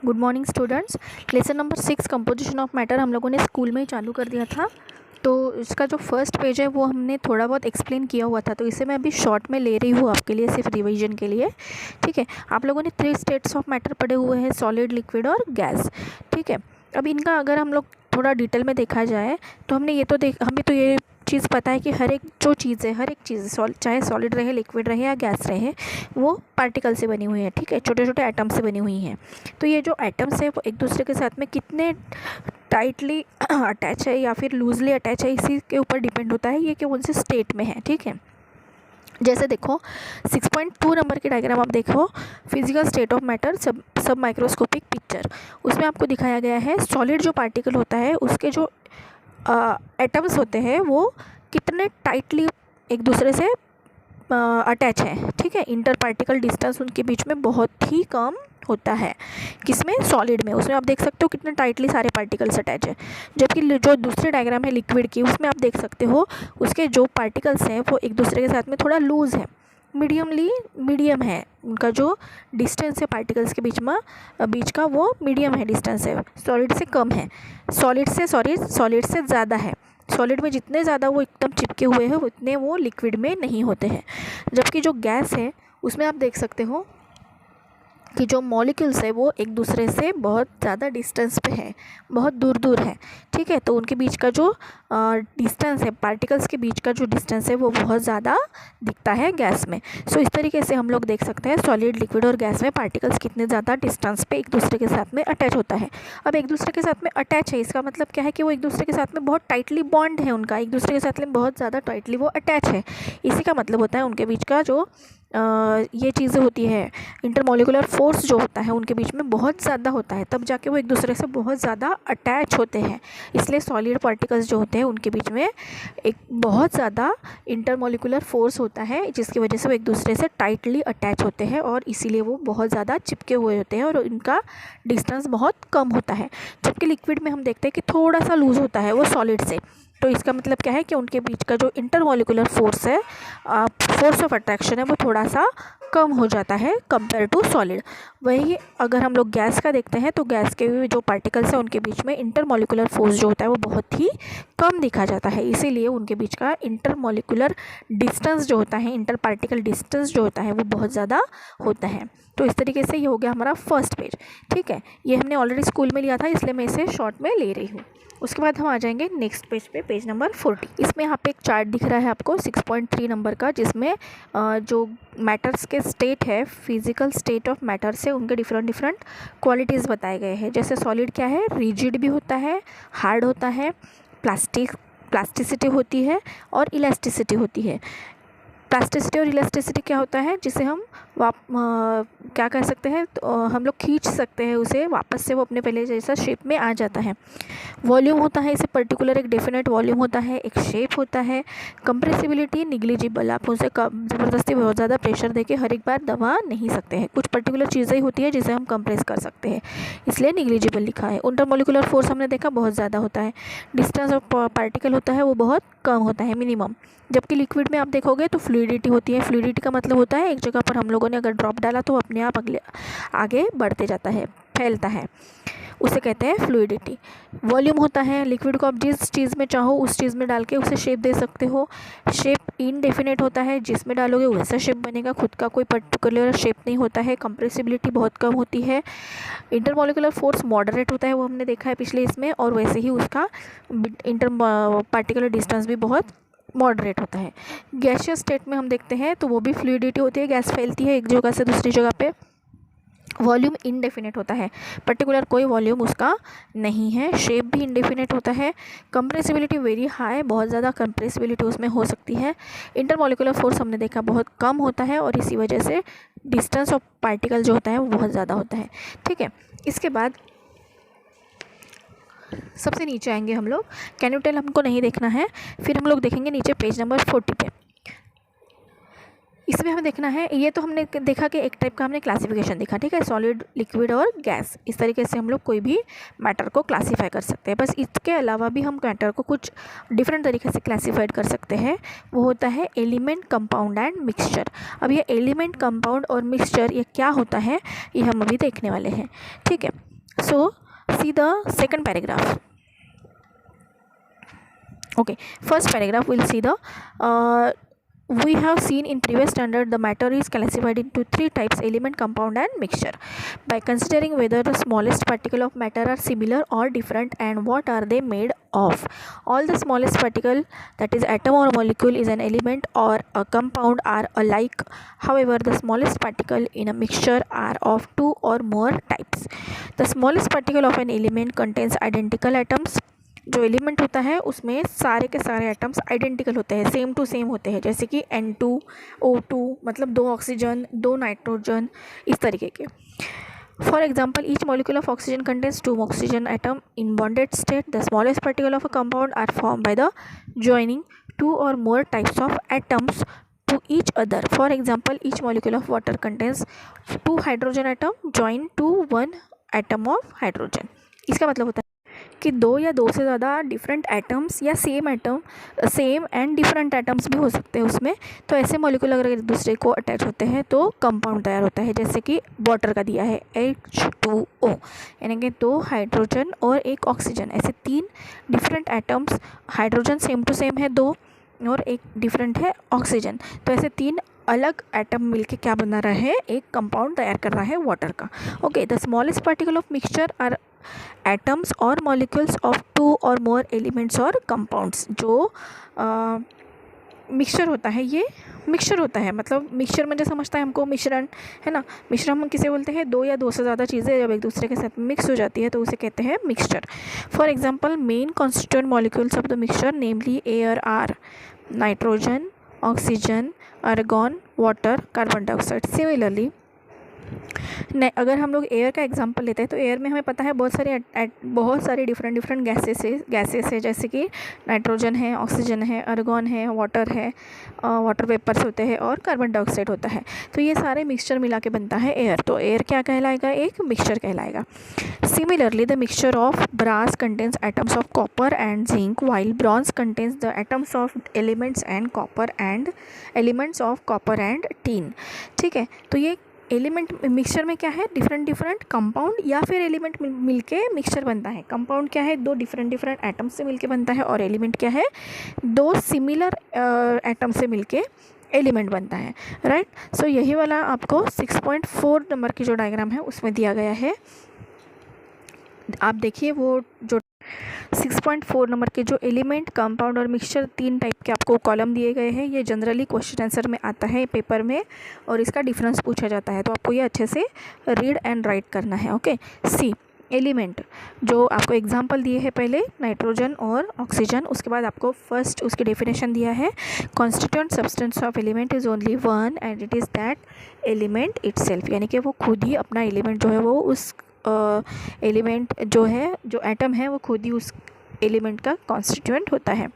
Good morning students. Lesson number 6 composition of matter हम लोगों ने स्कूल में ही चालू कर दिया था। तो इसका जो फर्स्ट पेज है वो हमने थोड़ा बहुत एक्सप्लेन किया हुआ था, तो इसे मैं अभी शॉर्ट में ले रही हूँ आपके लिए, सिर्फ रिवीजन के लिए। ठीक है, आप लोगों ने 3 स्टेट्स ऑफ मैटर पढ़े हुए हैं, सॉलिड, लिक्विड और गैस। ठीक है, अब इनका अगर हम लोग थोड़ा डिटेल में देखा जाए तो हमें ये चीज़ पता है कि हर एक चीज़ चाहे सॉलिड रहे, लिक्विड रहे या गैस रहे, वो पार्टिकल से बनी हुई है। ठीक है, छोटे छोटे एटम से बनी हुई हैं। तो ये जो एटम्स है वो एक दूसरे के साथ में कितने टाइटली अटैच है या फिर लूजली अटैच है, इसी के ऊपर डिपेंड होता है ये कि कौन से स्टेट में है। ठीक है, जैसे देखो 6.2 नंबर की डायग्राम आप देखो, फिजिकल स्टेट ऑफ मैटर सब माइक्रोस्कोपिक पिक्चर। उसमें आपको दिखाया गया है सॉलिड जो पार्टिकल होता है उसके जो एटम्स होते हैं वो कितने टाइटली एक दूसरे से अटैच है। ठीक है, इंटर पार्टिकल डिस्टेंस उनके बीच में बहुत ही कम होता है। किसमें? सॉलिड में। उसमें आप देख सकते हो कितने टाइटली सारे पार्टिकल्स अटैच है। जबकि जो दूसरी डायग्राम है लिक्विड की, उसमें आप देख सकते हो उसके जो पार्टिकल्स हैं वो एक दूसरे के साथ में थोड़ा लूज़ है, मीडियम है। उनका जो डिस्टेंस है पार्टिकल्स के बीच का वो मीडियम है, डिस्टेंस है, सॉलिड से कम है, सॉलिड से ज़्यादा है। सॉलिड में जितने ज़्यादा वो एकदम चिपके हुए हैं उतने वो लिक्विड में नहीं होते हैं। जबकि जो गैस है उसमें आप देख सकते हो कि जो मॉलिक्यूल्स है वो एक दूसरे से बहुत ज़्यादा डिस्टेंस पे है, बहुत दूर है। ठीक है, तो उनके बीच का जो डिस्टेंस है, पार्टिकल्स के बीच का जो डिस्टेंस है वो बहुत ज़्यादा दिखता है गैस में। सो इस तरीके से हम लोग देख सकते हैं सॉलिड, लिक्विड और गैस में पार्टिकल्स कितने ज़्यादा डिस्टेंस पे एक दूसरे के साथ में अटैच होता है। अब एक दूसरे के साथ में अटैच है, इसका मतलब क्या है कि वो एक दूसरे के साथ में बहुत टाइटली बॉन्ड है, उनका एक दूसरे के साथ में बहुत ज़्यादा टाइटली वो अटैच है। इसी का मतलब होता है उनके बीच का जो ये चीज़ें होती है, इंटरमोलिकुलर फोर्स जो होता है उनके बीच में बहुत ज़्यादा होता है, तब जाके वो एक दूसरे से बहुत ज़्यादा अटैच होते हैं। इसलिए सॉलिड पार्टिकल्स जो होते हैं उनके बीच में एक बहुत ज़्यादा इंटरमोलिकुलर फोर्स होता है, जिसकी वजह से वो एक दूसरे से टाइटली अटैच होते हैं और इसीलिए वो बहुत ज़्यादा चिपके हुए होते हैं और इनका डिस्टेंस बहुत कम होता है। जबकि लिक्विड में हम देखते हैं कि थोड़ा सा लूज़ होता है वो सॉलिड से। तो इसका मतलब क्या है कि उनके बीच का जो इंटरमोलिकुलर फोर्स है, फोर्स ऑफ अट्रैक्शन है, वो थोड़ा सा कम हो जाता है कंपेयर टू सॉलिड। वही अगर हम लोग गैस का देखते हैं तो गैस के भी जो पार्टिकल्स हैं उनके बीच में इंटरमोलिकुलर फोर्स जो होता है वो बहुत ही कम दिखा जाता है। इसीलिए उनके बीच का इंटरमोलिकुलर डिस्टेंस जो होता है, इंटर पार्टिकल डिस्टेंस जो होता है वो बहुत ज़्यादा होता है। तो इस तरीके से ये हो गया हमारा फर्स्ट पेज। ठीक है, ये हमने ऑलरेडी स्कूल में लिया था, इसलिए मैं इसे शॉर्ट में ले रही हूँ। उसके बाद हम आ जाएंगे नेक्स्ट पेज पे, पेज नंबर 40। इसमें यहाँ पे एक चार्ट दिख रहा है आपको 6.3 नंबर का, जिसमें जो मैटर्स के स्टेट है, फिजिकल स्टेट ऑफ मैटर से उनके डिफरेंट क्वालिटीज़ बताए गए हैं। जैसे सॉलिड क्या है, रिजिड भी होता है, हार्ड होता है, प्लास्टिसिटी होती है और इलास्टिसिटी होती है। प्लास्टिसिटी और इलास्टिसिटी क्या होता है, जिसे हम क्या कह सकते हैं, तो हम लोग खींच सकते हैं उसे, वापस से वो अपने पहले जैसा शेप में आ जाता है। वॉल्यूम होता है, इसे पर्टिकुलर एक डेफिनेट वॉल्यूम होता है, एक शेप होता है। कंप्रेसिबिलिटी निग्लिजिबल, आप उसे ज़बरदस्ती बहुत ज़्यादा प्रेशर देके हर एक बार दबा नहीं सकते हैं। कुछ पर्टिकुलर चीज़ें होती है जिसे हम कंप्रेस कर सकते हैं, इसलिए निग्लिजिबल लिखा है। इंटरमोलिकुलर फोर्स हमने देखा बहुत ज़्यादा होता है। डिस्टेंस ऑफ पार्टिकल होता है वो बहुत कम होता है, मिनिमम। जबकि लिक्विड में आप देखोगे तो फ्लूइडिटी होती है। फ्लूइडिटी का मतलब होता है एक जगह पर हम लोगों ने अगर ड्रॉप डाला तो अपने आप आगे बढ़ते जाता है, फैलता है, उसे कहते हैं फ्लूइडिटी। वॉल्यूम होता है, लिक्विड को आप जिस चीज़ में चाहो उस चीज़ में डाल के उसे शेप दे सकते हो। शेप इनडेफिनेट होता है, जिसमें डालोगे वैसा शेप बनेगा, खुद का कोई पर्टिकुलर शेप नहीं होता है। कंप्रेसिबिलिटी बहुत कम होती है। इंटरमोलिकुलर फोर्स मॉडरेट होता है, वो हमने देखा है पिछले इसमें, और वैसे ही उसका इंटर पार्टिकुलर डिस्टेंस भी बहुत मॉडरेट होता है। गैसियस स्टेट में हम देखते हैं तो वो भी फ्लूइडिटी होती है, गैस फैलती है एक जगह से दूसरी जगह पे। वॉल्यूम इनडेफिनेट होता है, पर्टिकुलर कोई वॉल्यूम उसका नहीं है। शेप भी इनडेफिनेट होता है। कंप्रेसिबिलिटी वेरी हाई, बहुत ज़्यादा कंप्रेसिबिलिटी उसमें हो सकती है। इंटरमोलिकुलर फोर्स हमने देखा बहुत कम होता है और इसी वजह से डिस्टेंस ऑफ पार्टिकल जो होता है वो बहुत ज़्यादा होता है। ठीक है, इसके बाद सबसे नीचे आएंगे हम लोग, कैन यू टेल हमको नहीं देखना है। फिर हम लोग देखेंगे नीचे पेज नंबर 40 पे। इसमें हमें देखना है, ये तो हमने देखा कि एक टाइप का हमने क्लासिफिकेशन देखा। ठीक है, सॉलिड, लिक्विड और गैस, इस तरीके से हम लोग कोई भी मैटर को क्लासीफाई कर सकते हैं। बस इसके अलावा भी हम मैटर को कुछ डिफरेंट तरीके से क्लासीफाइड कर सकते हैं। वो होता है एलिमेंट, कंपाउंड एंड मिक्सचर। अब ये एलिमेंट, कंपाउंड और मिक्सचर ये क्या होता है ये हम अभी देखने वाले हैं। ठीक है, So see the second paragraph. Okay, first paragraph we'll see the we have seen in previous standard the matter is classified into three types: element, compound and mixture. By considering whether the smallest particle of matter are similar or different and what are they made of. All the smallest particle, that is atom or molecule, is an element or a compound are alike. However, the smallest particle in a mixture are of two or more types. The smallest particle of an element contains identical atoms. जो element होता है उसमें सारे के सारे atoms identical होते हैं, same to same होते हैं, जैसे कि N2 O2 मतलब 2 ऑक्सीजन 2 नाइट्रोजन, इस तरीके के. For example each molecule of oxygen contains 2 oxygen atom in bonded state. The smallest particle of a compound are form by the joining 2 or more types of atoms to each other. For example, each molecule of water contains 2 hydrogen atom joined to 1 atom of hydrogen. इसका मतलब होता है कि 2 या 2 से ज़्यादा different atoms या same and different atoms भी हो सकते हैं उसमें. तो ऐसे मॉलिक्यूल अगर एक दूसरे को अटैच होते हैं तो कंपाउंड तैयार होता है, जैसे कि वाटर का दिया है H2O, यानी कि 2 हाइड्रोजन और 1 ऑक्सीजन. ऐसे 3 different atoms, hydrogen same to same है 2 और एक डिफरेंट है ऑक्सीजन. तो ऐसे 3 अलग एटम मिलके क्या बना रहा है, एक कंपाउंड तैयार कर रहा है वाटर का. Okay, the smallest particle of mixture are atoms और molecules of 2 or more elements और कंपाउंड्स. जो मिक्सचर होता है, ये मिक्सचर होता है, मतलब मिक्सचर में जो समझता है हमको मिश्रण, है ना. मिश्रण हम किसे बोलते हैं, 2 या 2 से ज़्यादा चीज़ें जब एक दूसरे के साथ मिक्स हो जाती है तो उसे कहते हैं mixture. For example main constituent molecules of the mixture namely air are nitrogen, oxygen, argon, water, carbon dioxide. Similarly अगर हम लोग एयर का एग्जांपल लेते हैं तो एयर में हमें पता है बहुत सारी डिफरेंट गैसेस है, जैसे कि नाइट्रोजन है, ऑक्सीजन है, आर्गॉन है, वाटर है, वाटर वेपर्स होते हैं और कार्बन डाइऑक्साइड होता है. तो ये सारे मिक्सचर मिला के बनता है एयर. तो एयर क्या कहलाएगा, एक मिक्सचर कहलाएगा. Similarly the mixture of brass contains atoms of copper and zinc, while bronze contains the atoms of elements and copper and elements of copper and tin. ठीक है, तो ये एलिमेंट मिक्सचर में क्या है, डिफरेंट कंपाउंड या फिर एलिमेंट मिलके मिक्सचर बनता है. कंपाउंड क्या है, 2 डिफरेंट एटम्स से मिलके बनता है, और एलिमेंट क्या है, 2 सिमिलर एटम से मिलके एलिमेंट बनता है. राइट. सो यही वाला आपको 6.4 नंबर की जो डायग्राम है उसमें दिया गया है. आप देखिए वो जो 6.4 नंबर के जो एलिमेंट, कंपाउंड और मिक्सचर 3 टाइप के आपको कॉलम दिए गए हैं. ये जनरली क्वेश्चन आंसर में आता है पेपर में और इसका डिफरेंस पूछा जाता है, तो आपको ये अच्छे से रीड एंड राइट करना है. ओके. सी एलिमेंट जो आपको एग्जांपल दिए हैं, पहले नाइट्रोजन और ऑक्सीजन, उसके बाद आपको फर्स्ट उसकी डेफिनेशन दिया है. Constituent substance of element is only one and it is that element itself, यानी कि वो खुद ही अपना एलिमेंट जो है वो उस एलिमेंट जो है, जो एटम है वो खुद ही उस एलिमेंट का कॉन्स्टिट्यूएंट होता है.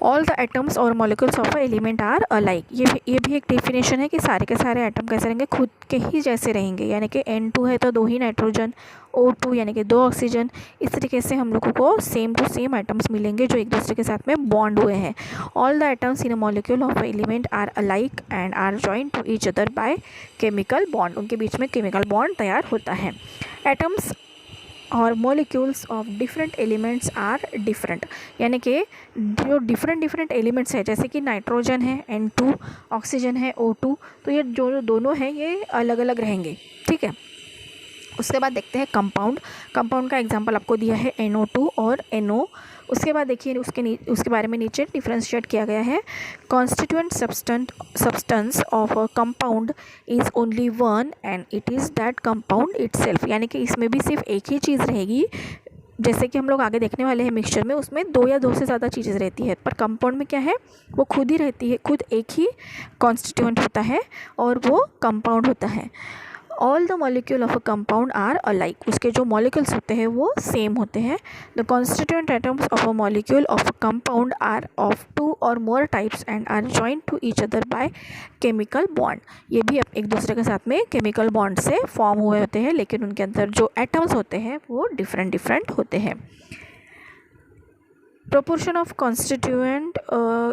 ऑल द एटम्स और molecules of a element are alike. ये भी एक डेफिनेशन है कि सारे के सारे एटम कैसे रहेंगे, खुद के ही जैसे रहेंगे, यानी कि N2 है तो 2 ही नाइट्रोजन, O2 यानी कि 2 ऑक्सीजन. इस तरीके से हम लोगों को सेम टू सेम एटम्स मिलेंगे जो एक दूसरे के साथ में बॉन्ड हुए हैं. All the atoms in a molecule of element are alike and are joined to each other by chemical bond. उनके बीच में केमिकल बॉन्ड तैयार होता है. एटम्स और molecules of different elements are different, यानी कि जो डिफरेंट एलिमेंट्स है, जैसे कि नाइट्रोजन है N2, ऑक्सीजन है O2, तो ये जो दोनों हैं ये अलग अलग रहेंगे. ठीक है. उसके बाद देखते हैं कंपाउंड का एग्जांपल आपको दिया है NO2 और NO. उसके बाद देखिए उसके बारे में नीचे डिफ्रेंशिएट किया गया है. Constituent substance of a compound is only one and it is that compound itself, यानी कि इसमें भी सिर्फ एक ही चीज़ रहेगी. जैसे कि हम लोग आगे देखने वाले हैं मिक्सचर में, उसमें 2 या 2 से ज़्यादा चीज़ें रहती है, पर कंपाउंड में क्या है, वो खुद ही रहती है, खुद एक ही कॉन्स्टिट्यूएंट होता है और वो कंपाउंड होता है. All the molecule of a compound are alike, उसके जो मॉलिक्यूल्स होते हैं वो सेम होते हैं. The constituent atoms of a molecule of a compound are of 2 or more types and are joined to each other by chemical bond. ये भी एक दूसरे के साथ में केमिकल बॉन्ड से फॉर्म हुए होते हैं, लेकिन उनके अंदर जो एटम्स होते हैं वो डिफरेंट होते हैं. Proportion of constituent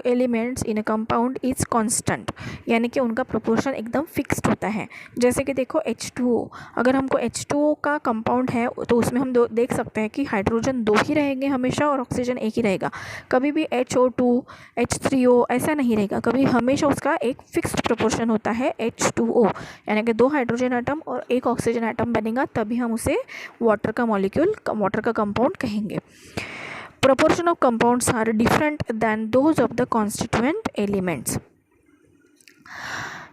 elements in a compound is constant, यानी कि उनका प्रोपोर्शन एकदम फिक्स्ड होता है। जैसे कि देखो H2O, अगर हमको H2O का कंपाउंड है तो उसमें हम देख सकते हैं कि हाइड्रोजन 2 ही रहेंगे हमेशा और ऑक्सीजन 1 ही रहेगा। कभी भी HO2 H3O ऐसा नहीं रहेगा, कभी हमेशा उसका एक फिक्स्ड प्रोपोर्शन होता है H2O, यानी कि 2 हाइड्रोजन आइटम और 1 ऑक्सीजन आइटम बनेगा, तभी हम उसे वाटर का मॉलिक्यूल, वाटर का कंपाउंड कहेंगे। Proportion of compounds are different than those of the constituent elements,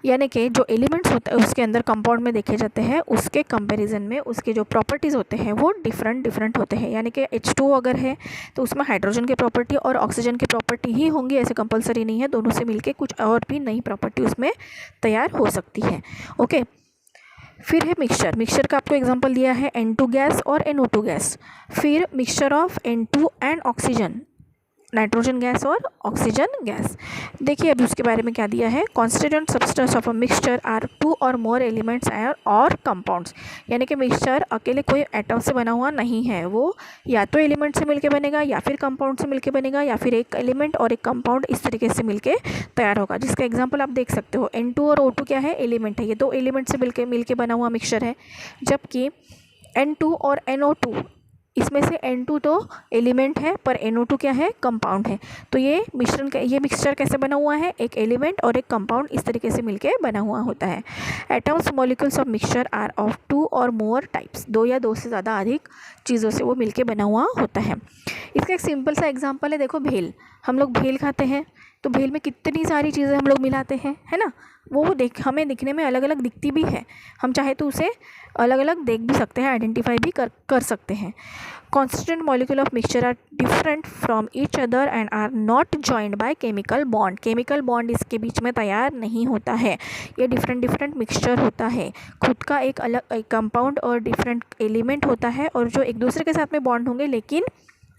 यानी कि जो एलिमेंट्स होते हैं उसके अंदर कंपाउंड में देखे जाते हैं उसके कंपैरिजन में उसके जो प्रॉपर्टीज़ होते हैं वो डिफरेंट होते हैं। यानी कि H2O अगर है तो उसमें हाइड्रोजन की प्रॉपर्टी और ऑक्सीजन की प्रॉपर्टी ही होंगी, ऐसे कंपलसरी नहीं है, दोनों से मिलके कुछ और भी नई प्रॉपर्टी उसमें तैयार हो सकती है। ओके, फिर है मिक्सचर का आपको एग्जांपल दिया है N2 गैस और NO2 गैस। फिर mixture of N2 and oxygen, nitrogen gas और ऑक्सीजन गैस। देखिए अभी उसके बारे में क्या दिया है, constituent substance of a mixture are 2 or more elements और कंपाउंड्स, यानी कि मिक्सचर अकेले कोई एटम से बना हुआ नहीं है, वो या तो एलिमेंट से मिलके बनेगा या फिर कंपाउंड से मिलके बनेगा या फिर एक एलिमेंट और एक कंपाउंड इस तरीके से मिलके तैयार होगा। जिसका एग्जाम्पल आप देख सकते हो, N2 और O2 क्या है, एलिमेंट है, ये 2 एलिमेंट से मिलके बना हुआ मिक्सचर है, जबकि N2 और NO2 इसमें से N2 तो एलिमेंट है पर NO2 क्या है, कंपाउंड है। तो ये मिक्सचर कैसे बना हुआ है, एक एलिमेंट और एक कंपाउंड इस तरीके से मिलके बना हुआ होता है। Atoms molecules of mixture are of 2 or more types, 2 या 2 से ज़्यादा अधिक चीज़ों से वो मिलके बना हुआ होता है। इसका एक सिंपल सा एग्जांपल है, देखो भेल, हम लोग भेल खाते हैं तो भेल में कितनी सारी चीज़ें हम लोग मिलाते हैं, है ना, वो हमें दिखने में अलग अलग दिखती भी है, हम चाहे तो उसे अलग अलग देख भी सकते हैं, आइडेंटिफाई भी कर सकते हैं। Constituent molecule of mixture are different from each other and are not joined by chemical bond, chemical bond इसके बीच में तैयार नहीं होता है, ये डिफरेंट मिक्सचर होता है, खुद का एक अलग कंपाउंड और डिफरेंट एलिमेंट होता है, और जो एक दूसरे के साथ में बॉन्ड होंगे लेकिन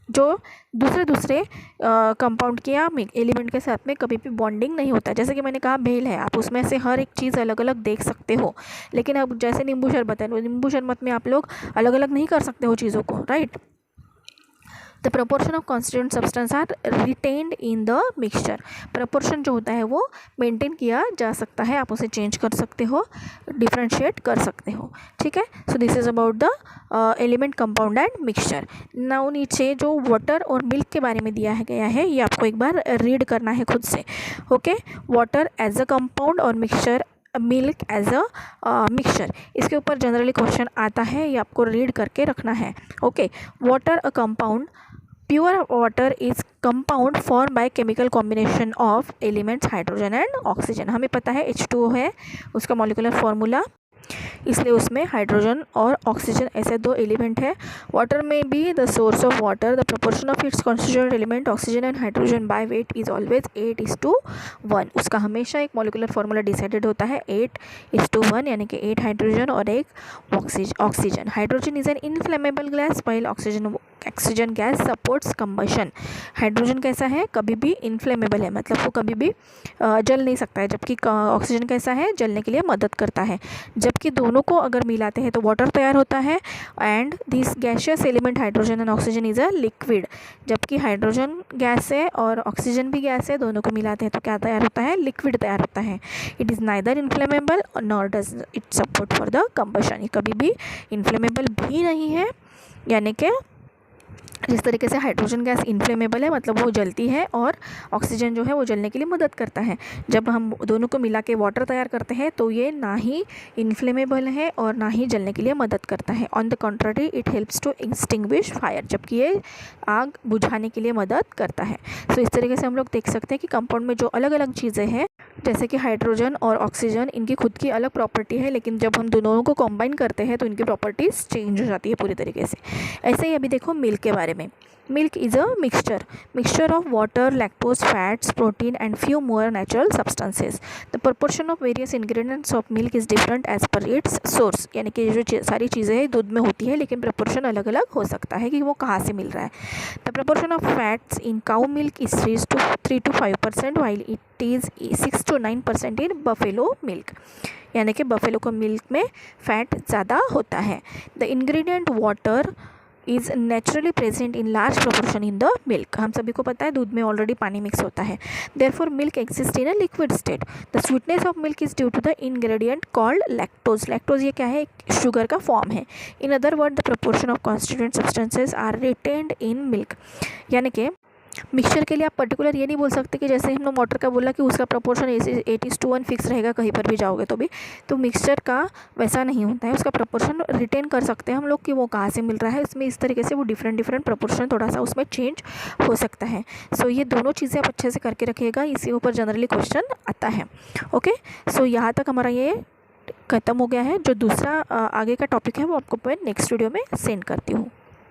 जो दूसरे कंपाउंड के या एलिमेंट के साथ में कभी भी बॉन्डिंग नहीं होता। जैसे कि मैंने कहा भेल है, आप उसमें से हर एक चीज़ अलग अलग देख सकते हो, लेकिन अब जैसे नींबू शरबत है, नींबू शरबत में आप लोग अलग अलग नहीं कर सकते हो चीज़ों को, right. The proportion of constituent substance are retained in the mixture, proportion जो होता है वो मेंटेन किया जा सकता है, आप उसे चेंज कर सकते हो, डिफ्रेंशिएट कर सकते हो, ठीक है। So this is about the element, compound and mixture. Now नीचे जो वाटर और मिल्क के बारे में दिया गया है ये आपको एक बार रीड करना है खुद से। Okay, water as a compound और mixture, milk as a mixture, इसके ऊपर जनरली क्वेश्चन आता है, ये आपको रीड करके रखना है। Okay, water a compound, pure water is compound form by chemical combination of elements hydrogen and oxygen. हमें पता है H2O है उसका मॉलिक्यूलर फॉर्मूला, इसलिए उसमें हाइड्रोजन और ऑक्सीजन ऐसे 2 एलिमेंट है। वाटर में भी the source of water, the proportion of its constituent element oxygen and hydrogen by weight is always 8:1, उसका हमेशा एक मॉलिक्यूलर फार्मूला डिसाइडेड होता है 8:1, यानी कि 8 हाइड्रोजन और 1 oxygen. Hydrogen is an inflammable gas while oxygen gas supports combustion. Hydrogen कैसा है, कभी भी इनफ्लेमेबल है, मतलब वो कभी भी जल नहीं सकता है, जबकि ऑक्सीजन कैसा है, जलने के लिए मदद करता है। जबकि दोनों को अगर मिलाते हैं तो वाटर तैयार होता है, and this gaseous element hydrogen and oxygen is a liquid. जबकि हाइड्रोजन गैस है और ऑक्सीजन भी गैस है, दोनों को मिलाते हैं तो क्या तैयार होता है, लिक्विड तैयार होता है। It is neither inflammable nor does it support for the combustion, ये कभी भी इनफ्लेमेबल भी नहीं है, यानी कि जिस तरीके से हाइड्रोजन गैस इनफ्लेमेबल है मतलब वो जलती है, और ऑक्सीजन जो है वो जलने के लिए मदद करता है। जब हम दोनों को मिला के वाटर तैयार करते हैं तो ये ना ही इनफ्लेमेबल है और ना ही जलने के लिए मदद करता है। On the contrary it helps to extinguish fire, जबकि ये आग बुझाने के लिए मदद करता है। सो इस तरीके से हम लोग देख सकते हैं कि कंपाउंड में जो अलग अलग चीज़ें हैं, जैसे कि हाइड्रोजन और ऑक्सीजन, इनकी खुद की अलग प्रॉपर्टी है, लेकिन जब हम दोनों को कंबाइन करते हैं तो इनकी प्रॉपर्टीज़ चेंज हो जाती है पूरी तरीके से। ऐसे ही अभी देखो मिल्क के बारे में। Milk is a mixture of water, lactose, fats, protein and few more natural substances. The proportion of various ingredients of milk is different as per its source, यानी कि जो सारी चीज़ें दूध में होती है लेकिन प्रोपोर्शन अलग अलग हो सकता है कि वो कहाँ से मिल रहा है। The proportion of fats in cow milk is 3 to 5%, while it is 6 to 9% in buffalo milk, यानी कि बफेलो को मिल्क में फ़ैट ज़्यादा होता है। The ingredient water is naturally present in large proportion in the milk. हम सभी को पता है दूध में ऑलरेडी पानी मिक्स होता है। Therefore milk exist in a liquid state. The sweetness of milk is due to the ingredient called lactose. Lactose ये क्या है, एक शुगर का फॉर्म है। In other word the proportion of constituent substances are retained in milk. यानी कि mixture के लिए आप पर्टिकुलर ये नहीं बोल सकते कि जैसे हम लोग वाटर का बोला कि उसका प्रपोर्शन 8:1 फिक्स रहेगा कहीं पर भी जाओगे तो भी, तो मिक्सचर का वैसा नहीं होता है। उसका प्रपोर्शन रिटेन कर सकते हैं हम लोग कि वो कहाँ से मिल रहा है, इसमें इस तरीके से वो डिफरेंट प्रपोर्शन थोड़ा सा उसमें चेंज हो सकता है। सो ये दोनों चीज़ें आप अच्छे से करके रखिएगा, इसी ऊपर जनरली क्वेश्चन आता है। ओके, सो यहाँ तक हमारा ये ख़त्म हो गया है। जो दूसरा आगे का टॉपिक है वो आपको मैं नेक्स्ट वीडियो में सेंड करती हूँ।